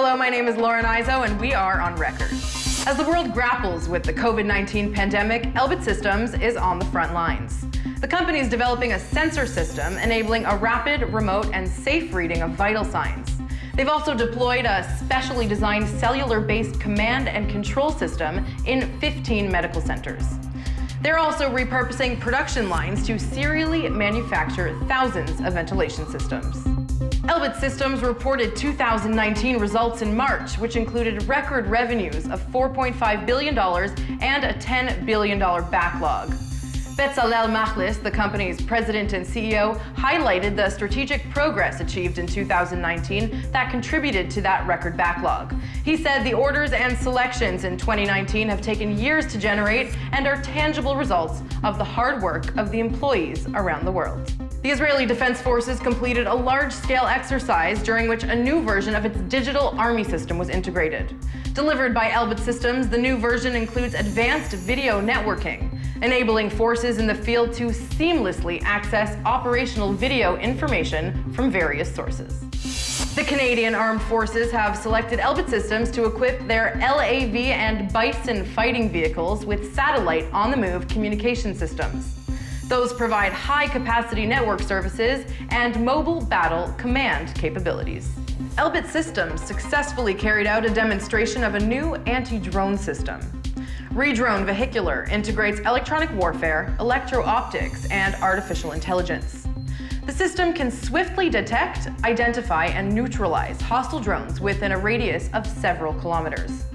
Hello, my name is Lauren Izzo, and we are on record. As the world grapples with the COVID-19 pandemic, Elbit Systems is on the front lines. The company is developing a sensor system enabling a rapid, remote, and safe reading of vital signs. They've also deployed a specially designed cellular-based command and control system in 15 medical centers. They're also repurposing production lines to serially manufacture thousands of ventilation systems. Elbit Systems reported 2019 results in March, which included record revenues of $4.5 billion and a $10 billion backlog. Bezalel Machlis, the company's president and CEO, highlighted the strategic progress achieved in 2019 that contributed to that record backlog. He said the orders and selections in 2019 have taken years to generate and are tangible results of the hard work of the employees around the world. The Israeli Defense Forces completed a large-scale exercise during which a new version of its digital army system was integrated. Delivered by Elbit Systems, the new version includes advanced video networking, enabling forces in the field to seamlessly access operational video information from various sources. The Canadian Armed Forces have selected Elbit Systems to equip their LAV and Bison fighting vehicles with satellite on-the-move communication systems. Those provide high-capacity network services and mobile battle command capabilities. Elbit Systems successfully carried out a demonstration of a new anti-drone system. Redrone Vehicular integrates electronic warfare, electro-optics, and artificial intelligence. The system can swiftly detect, identify, and neutralize hostile drones within a radius of several kilometers.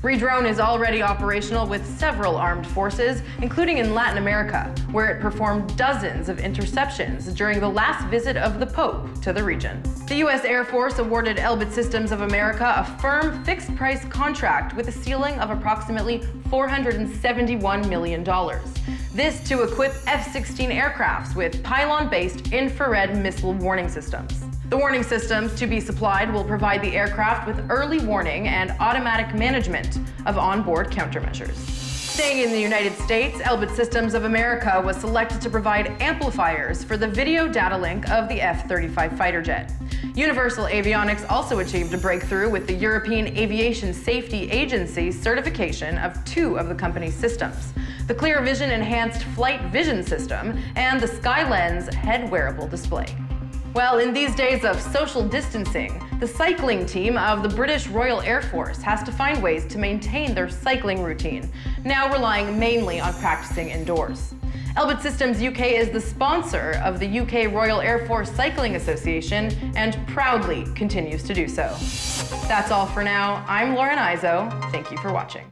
Redrone is already operational with several armed forces, including in Latin America, where it performed dozens of interceptions during the last visit of the Pope to the region. The U.S. Air Force awarded Elbit Systems of America a firm fixed-price contract with a ceiling of approximately $471 million. This to equip F-16 aircrafts with pylon-based infrared missile warning systems. The warning systems to be supplied will provide the aircraft with early warning and automatic management of onboard countermeasures. Staying in the United States, Elbit Systems of America was selected to provide amplifiers for the video data link of the F-35 fighter jet. Universal Avionics also achieved a breakthrough with the European Aviation Safety Agency certification of two of the company's systems: the ClearVision Enhanced Flight Vision System and the SkyLens head-wearable display. Well, in these days of social distancing, the cycling team of the British Royal Air Force has to find ways to maintain their cycling routine, now relying mainly on practicing indoors. Elbit Systems UK is the sponsor of the UK Royal Air Force Cycling Association and proudly continues to do so. That's all for now. I'm Lauren Izzo. Thank you for watching.